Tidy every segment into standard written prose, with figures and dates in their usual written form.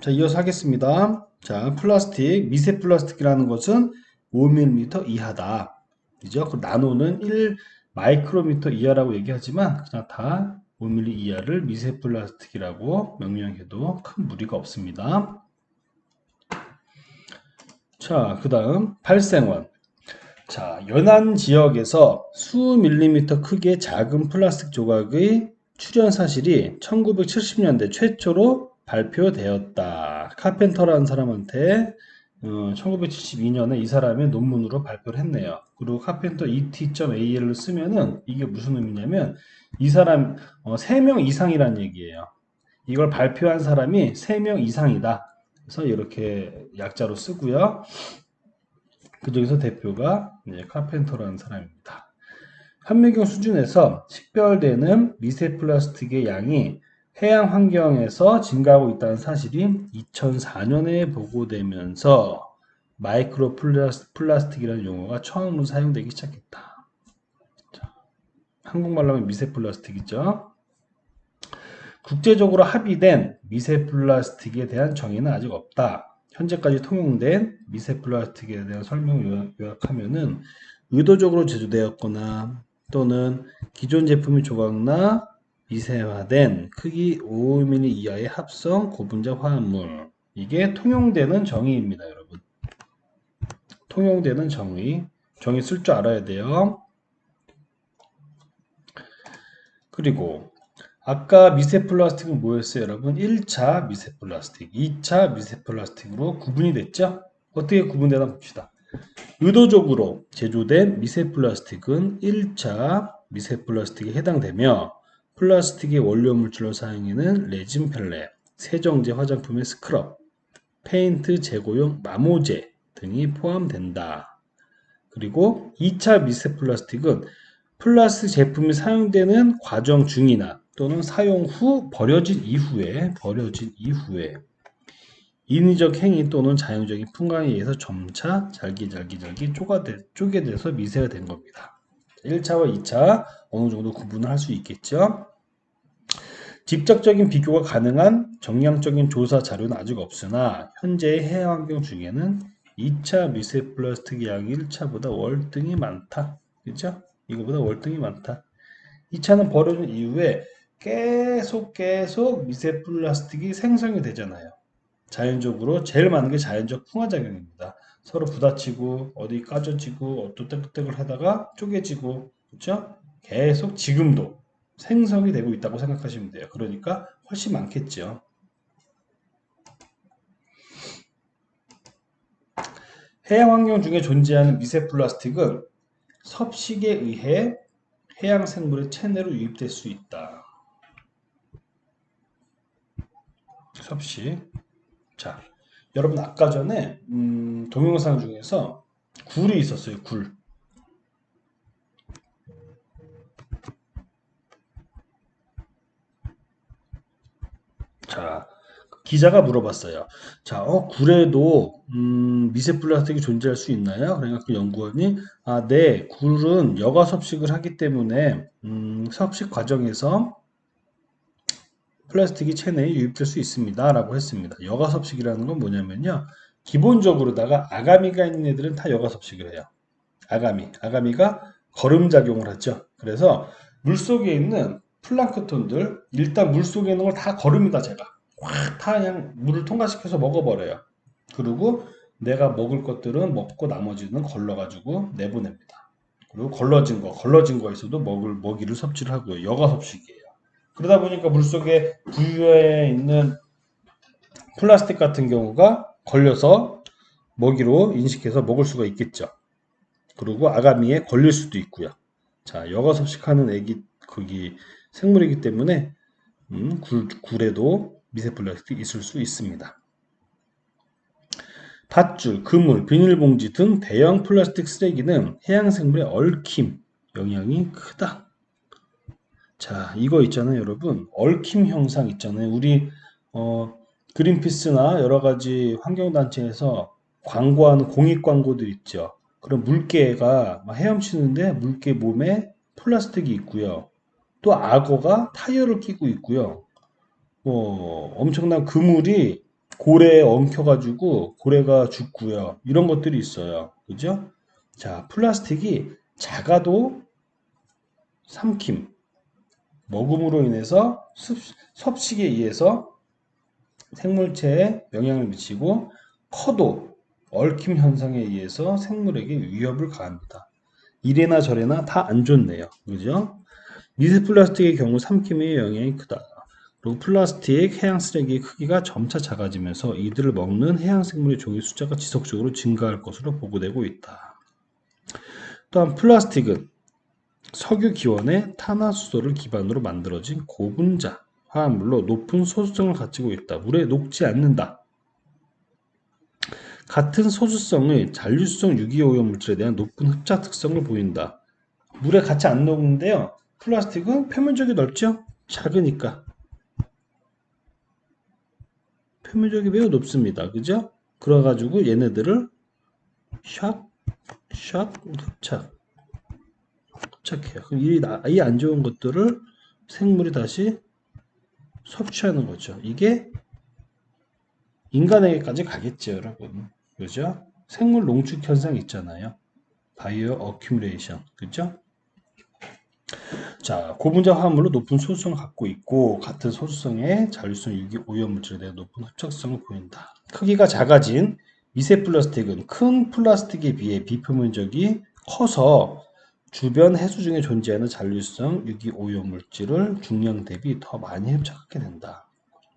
자, 이어서 하겠습니다. 자, 플라스틱, 미세 플라스틱이라는 것은 5mm 이하다. 그죠? 그 나노는 1 마이크로미터 이하라고 얘기하지만 그냥 다 5mm 이하를 미세 플라스틱이라고 명명해도 큰 무리가 없습니다. 자, 그 다음 발생원. 자, 연안 지역에서 수 밀리미터 크기의 작은 플라스틱 조각의 출현 사실이 1970년대 최초로 발표되었다. 카펜터라는 사람한테 1972년에 이 사람의 논문으로 발표를 했네요. 그리고 카펜터 et.al을 쓰면은 이게 무슨 의미냐면 이 사람 3명 이상이란 얘기예요. 이걸 발표한 사람이 3명 이상이다. 그래서 이렇게 약자로 쓰고요. 그 중에서 대표가 카펜터라는 사람입니다. 현미경 수준에서 식별되는 미세 플라스틱의 양이 해양 환경에서 증가하고 있다는 사실이 2004년에 보고되면서 마이크로 플라스틱이라는 용어가 처음으로 사용되기 시작했다. 자, 한국말로 하면 미세 플라스틱이죠. 국제적으로 합의된 미세 플라스틱에 대한 정의는 아직 없다. 현재까지 통용된 미세 플라스틱에 대한 설명을 요약하면은 의도적으로 제조되었거나 또는 기존 제품이 조각나 미세화된 크기 5mm 이하의 합성 고분자 화합물. 이게 통용되는 정의입니다, 여러분. 통용되는 정의. 정의 쓸 줄 알아야 돼요. 그리고 아까 미세 플라스틱은 뭐였어요, 여러분? 1차 미세 플라스틱, 2차 미세 플라스틱으로 구분이 됐죠? 어떻게 구분되나 봅시다. 의도적으로 제조된 미세 플라스틱은 1차 미세 플라스틱에 해당되며 플라스틱의 원료 물질로 사용하는 레진 펠렛, 세정제 화장품의 스크럽, 페인트 제거용 마모제 등이 포함된다. 그리고 2차 미세 플라스틱은 플라스틱 제품이 사용되는 과정 중이나 또는 사용 후 버려진 이후에 인위적 행위 또는 자연적인 풍광에 의해서 점차 잘게 쪼개져서 미세가 된 겁니다. 1차와 2차 어느 정도 구분을 할 수 있겠죠. 직접적인 비교가 가능한 정량적인 조사 자료는 아직 없으나 현재의 해양 환경 중에는 2차 미세 플라스틱 양이 1차보다 월등히 많다. 그죠? 이거보다 월등히 많다. 2차는 버려진 이후에 계속 미세 플라스틱이 생성이 되잖아요. 자연적으로 제일 많은 게 자연적 풍화작용입니다. 서로 부딪히고 어디 까져지고 어또 떼글떼글 하다가 쪼개지고 그렇죠? 계속 지금도 생성이 되고 있다고 생각하시면 돼요. 그러니까 훨씬 많겠죠. 해양 환경 중에 존재하는 미세 플라스틱은 섭식에 의해 해양 생물의 체내로 유입될 수 있다. 섭식. 자, 여러분 아까 전에 동영상 중에서 굴이 있었어요. 굴. 자, 기자가 물어봤어요. 자, 굴에도 미세 플라스틱이 존재할 수 있나요? 그러니까 그 연구원이 네, 굴은 여과 섭식을 하기 때문에 섭식 과정에서 플라스틱이 체내에 유입될 수 있습니다라고 했습니다. 여과 섭식이라는 건 뭐냐면요. 기본적으로다가 아가미가 있는 애들은 다 여과 섭식을 해요. 아가미가 거름 작용을 하죠. 그래서 물속에 있는 플랑크톤들 일단 물속에 있는 걸 다 거름이다 제가. 확 다 그냥 물을 통과시켜서 먹어버려요. 그리고 내가 먹을 것들은 먹고 나머지는 걸러가지고 내보냅니다. 그리고 걸러진 거에서도 먹이를 섭취를 하고요. 여과 섭식이에요. 그러다 보니까 물속에 부유에 있는 플라스틱 같은 경우가 걸려서 먹이로 인식해서 먹을 수가 있겠죠. 그리고 아가미에 걸릴 수도 있고요. 자, 여과 섭식하는 거기 생물이기 때문에 굴에도 미세 플라스틱이 있을 수 있습니다. 밧줄, 그물, 비닐봉지 등 대형 플라스틱 쓰레기는 해양 생물의 얽힘 영향이 크다. 자, 이거 있잖아요, 여러분. 얽힘 현상 있잖아요. 우리 그린피스나 여러 가지 환경단체에서 광고하는 공익 광고들 있죠. 그럼 물개가 막 헤엄치는데 물개 몸에 플라스틱이 있고요. 또 악어가 타이어를 끼고 있고요. 엄청난 그물이 고래에 엉켜가지고 고래가 죽고요. 이런 것들이 있어요. 그죠? 자, 플라스틱이 작아도 삼킴, 먹음으로 인해서 섭식에 의해서 생물체에 영향을 미치고 커도 얽힘 현상에 의해서 생물에게 위협을 가합니다. 이래나 저래나 다 안 좋네요. 그죠? 미세 플라스틱의 경우 삼킴의 영향이 크다. 그리고 플라스틱 해양 쓰레기의 크기가 점차 작아지면서 이들을 먹는 해양 생물의 종의 숫자가 지속적으로 증가할 것으로 보고되고 있다. 또한 플라스틱은 석유 기원의 탄화수소를 기반으로 만들어진 고분자 화합물로 높은 소수성을 가지고 있다. 물에 녹지 않는다. 같은 소수성의 잔류수성 유기오염물질에 대한 높은 흡착 특성을 보인다. 물에 같이 안 녹는데요. 플라스틱은 표면적이 넓죠? 작으니까. 표면적이 매우 높습니다. 그죠? 그래가지고 얘네들을 샥 흡착해요. 그럼 이 안 좋은 것들을 생물이 다시 섭취하는 거죠. 이게 인간에게까지 가겠죠, 여러분. 그죠? 생물 농축 현상 있잖아요. 바이오 어큐뮬레이션. 그죠? 자, 고분자 화합물로 높은 소수성을 갖고 있고 같은 소수성의 잔류성 유기 오염물질에 대한 높은 흡착성을 보인다. 크기가 작아진 미세 플라스틱은 큰 플라스틱에 비해 비표면적이 커서 주변 해수 중에 존재하는 잔류성 유기 오염물질을 중량 대비 더 많이 흡착하게 된다.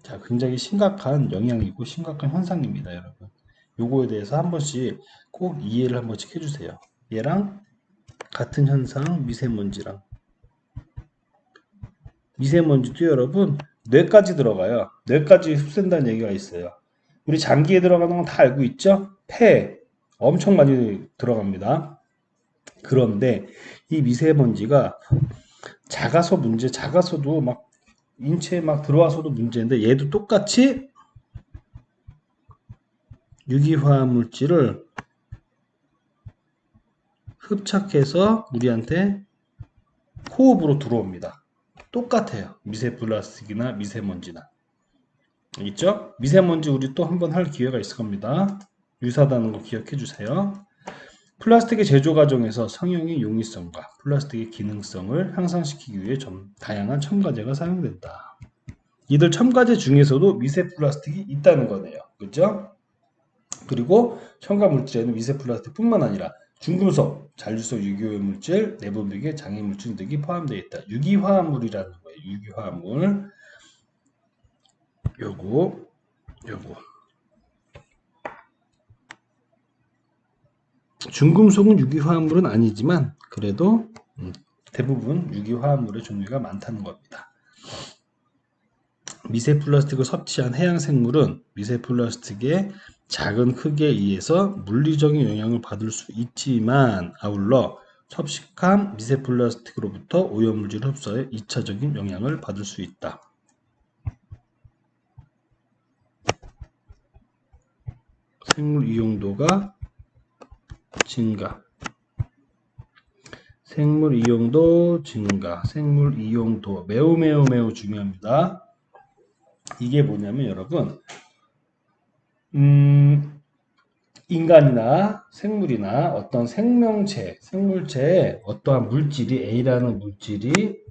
자, 굉장히 심각한 영향이고 심각한 현상입니다, 여러분. 요거에 대해서 한 번씩 꼭 이해를 한 번씩 해주세요. 얘랑 같은 현상 미세먼지랑 미세먼지도 여러분 뇌까지 들어가요. 뇌까지 흡수된다는 얘기가 있어요. 우리 장기에 들어가는 건 다 알고 있죠? 폐 엄청 많이 들어갑니다. 그런데 이 미세먼지가 작아서도 막 인체에 막 들어와서도 문제인데 얘도 똑같이 유기화합 물질을 흡착해서 우리한테 호흡으로 들어옵니다. 똑같아요. 미세 플라스틱이나 미세먼지나. 있죠? 미세먼지 우리 또 한 번 할 기회가 있을 겁니다. 유사하다는 거 기억해 주세요. 플라스틱의 제조 과정에서 성형의 용이성과 플라스틱의 기능성을 향상시키기 위해 다양한 첨가제가 사용된다. 이들 첨가제 중에서도 미세 플라스틱이 있다는 거네요. 그죠? 그리고 첨가 물질에는 미세 플라스틱뿐만 아니라 중금속, 잔류성 유기오염 물질, 내분비계, 장애물질 등이 포함되어 있다. 유기화합물이라는 거예요. 유기화합물. 요거. 중금속은 유기화합물은 아니지만 그래도 대부분 유기화합물의 종류가 많다는 겁니다. 미세 플라스틱을 섭취한 해양 생물은 미세 플라스틱의 작은 크기에 의해서 물리적인 영향을 받을 수 있지만 아울러 섭식한 미세 플라스틱으로부터 오염물질 흡수에 2차적인 영향을 받을 수 있다. 생물 이용도가 증가. 생물 이용도 증가. 생물 이용도 매우 중요합니다. 이게 뭐냐면 여러분 인간이나 생물이나 어떤 생물체에 어떠한 물질이 A라는 물질이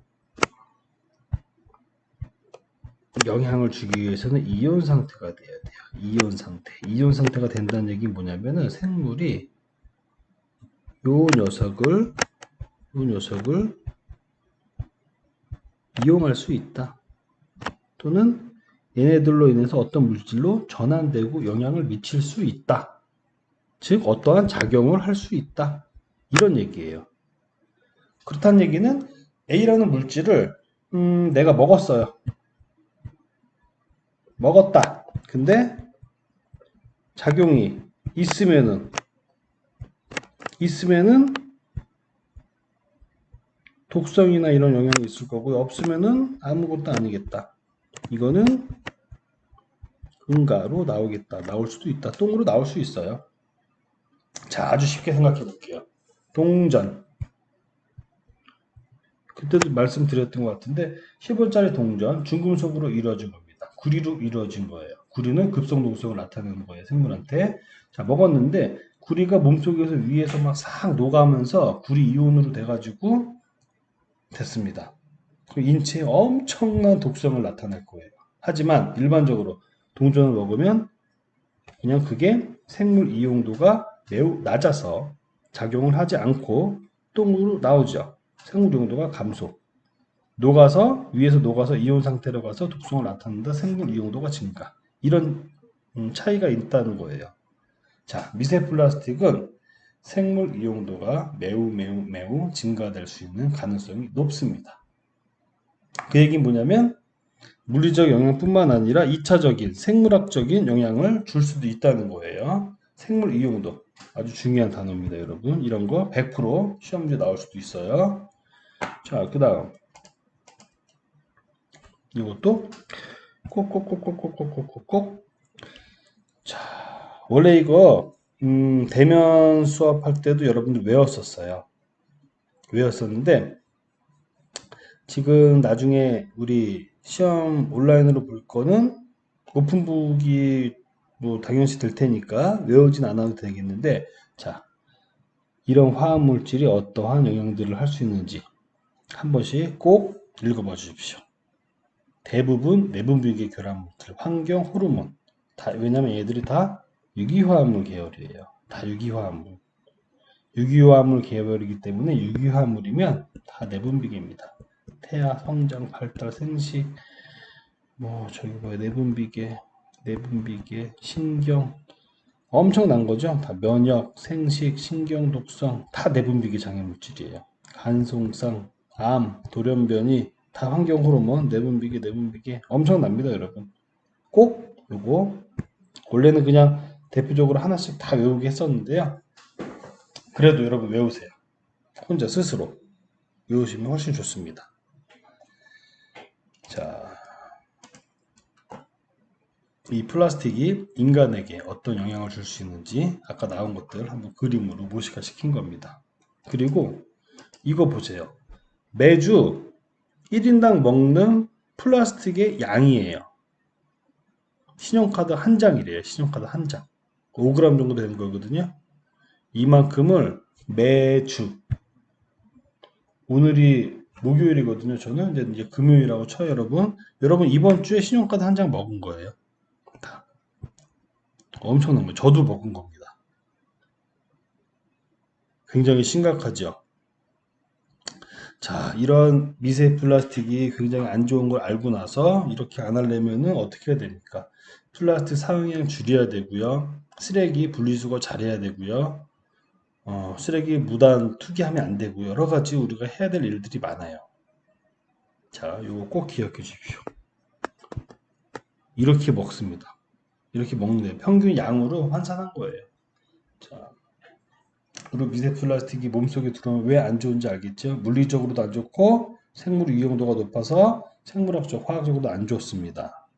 영향을 주기 위해서는 이온 상태가 돼야 돼요. 이온 상태가 된다는 얘기는 뭐냐면은 생물이 요 녀석을 이용할 수 있다. 또는 얘네들로 인해서 어떤 물질로 전환되고 영향을 미칠 수 있다. 즉 어떠한 작용을 할 수 있다. 이런 얘기예요. 그렇다는 얘기는 A라는 물질을 내가 먹었어요. 먹었다. 근데 작용이 있으면은 독성이나 이런 영향이 있을 거고 없으면은 아무것도 아니겠다. 이거는 응가로 나오겠다. 나올 수도 있다. 똥으로 나올 수 있어요. 자, 아주 쉽게 생각해 볼게요. 동전. 그때도 말씀드렸던 것 같은데 10원짜리 동전 중금속으로 이루어진 겁니다. 구리로 이루어진 거예요. 구리는 급성 농성을 나타내는 거예요. 생물한테. 자, 먹었는데 구리가 몸속에서 위에서 막 싹 녹아면서 구리 이온으로 돼가지고 됐습니다. 인체에 엄청난 독성을 나타낼 거예요. 하지만 일반적으로 동전을 먹으면 그냥 그게 생물 이용도가 매우 낮아서 작용을 하지 않고 똥으로 나오죠. 생물 이용도가 감소. 녹아서 위에서 녹아서 이온 상태로 가서 독성을 나타낸다. 생물 이용도가 증가. 이런 차이가 있다는 거예요. 자, 미세 플라스틱은 생물 이용도가 매우 증가될 수 있는 가능성이 높습니다. 그 얘기는 뭐냐면 물리적 영향뿐만 아니라 2차적인 생물학적인 영향을 줄 수도 있다는 거예요. 생물 이용도 아주 중요한 단어입니다, 여러분. 이런 거 100% 시험 문제 나올 수도 있어요. 자, 그 다음 이것도 꼭꼭꼭꼭꼭꼭꼭꼭. 자, 원래 이거 대면 수업할 때도 여러분들 외웠었는데 지금 나중에 우리 시험 온라인으로 볼 거는 오픈북이 뭐 당연시 될 테니까 외우진 않아도 되겠는데, 자, 이런 화합물질이 어떠한 영향들을 할 수 있는지 한 번씩 꼭 읽어봐 주십시오. 대부분 내분비계 결합물질, 환경 호르몬, 왜냐면 얘들이 다 유기화합물 계열이에요. 다 유기화합물. 유기화합물 계열이기 때문에 유기화합물이면 다 내분비계입니다. 태아, 성장, 발달, 생식, 저기 내분비계, 신경, 엄청난 거죠. 다 면역, 생식, 신경 독성, 다 내분비계 장애물질이에요. 간송성, 암, 돌연변이, 다 환경 호르몬, 내분비계 엄청납니다, 여러분. 꼭 요거 원래는 그냥 대표적으로 하나씩 다 외우게 했었는데요. 그래도 여러분 외우세요. 혼자 스스로 외우시면 훨씬 좋습니다. 자, 이 플라스틱이 인간에게 어떤 영향을 줄 수 있는지 아까 나온 것들 한번 그림으로 모시화 시킨 겁니다. 그리고 이거 보세요. 매주 1인당 먹는 플라스틱의 양이에요. 신용카드 한 장이래요. 신용카드 한 장. 5g 정도 되는 거거든요. 이만큼을 매주, 오늘이 목요일이거든요. 저는 이제 금요일이라고 쳐요, 여러분. 여러분 이번 주에 신용카드 한 장 먹은 거예요. 다. 엄청난 거예요. 저도 먹은 겁니다. 굉장히 심각하죠. 자, 이런 미세 플라스틱이 굉장히 안 좋은 걸 알고 나서 이렇게 안 하려면은 어떻게 해야 됩니까? 플라스틱 사용량 줄여야 되고요. 쓰레기 분리수거 잘해야 되고요. 쓰레기 무단 투기하면 안 되고요. 여러 가지 우리가 해야 될 일들이 많아요. 자, 이거 꼭 기억해 주십시오. 이렇게 먹습니다. 이렇게 먹는데 평균 양으로 환산한 거예요. 자, 그리고 미세 플라스틱이 몸속에 들어오면 왜 안 좋은지 알겠죠? 물리적으로도 안 좋고 생물 위험도가 높아서 생물학적, 화학적으로도 안 좋습니다.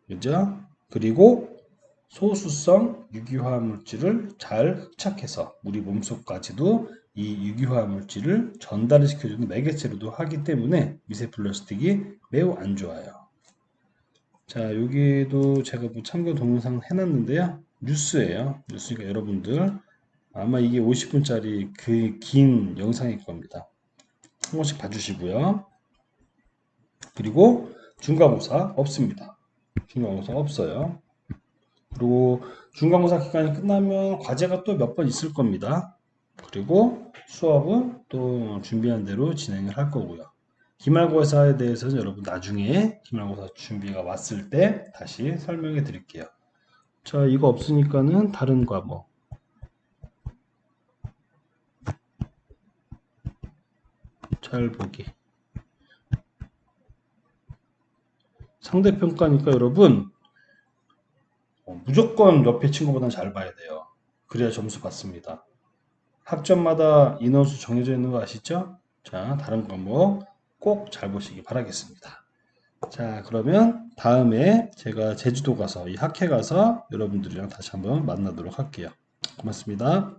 그죠? 그리고 소수성 유기화합 물질을 잘 흡착해서 우리 몸속까지도 이 유기화합 물질을 전달을 시켜주는 매개체로도 하기 때문에 미세 플라스틱이 매우 안 좋아요. 자, 여기도 제가 뭐 참고 동영상 해놨는데요. 뉴스예요. 뉴스니까 여러분들 아마 이게 50분짜리 그 긴 영상일 겁니다. 한 번씩 봐주시고요. 그리고 중간고사 없습니다. 중간고사 없어요. 그리고 중간고사 기간이 끝나면 과제가 또 몇 번 있을 겁니다. 그리고 수업은 또 준비한 대로 진행을 할 거고요. 기말고사에 대해서는 여러분 나중에 기말고사 준비가 왔을 때 다시 설명해 드릴게요. 자, 이거 없으니까는 다른 과목. 잘 보기. 상대평가니까 여러분 무조건 옆에 친구보다 잘 봐야 돼요. 그래야 점수 받습니다. 학점마다 인원수 정해져 있는 거 아시죠? 자, 다른 과목 꼭 잘 보시기 바라겠습니다. 자, 그러면 다음에 제가 제주도 가서 이 학회 가서 여러분들이랑 다시 한번 만나도록 할게요. 고맙습니다.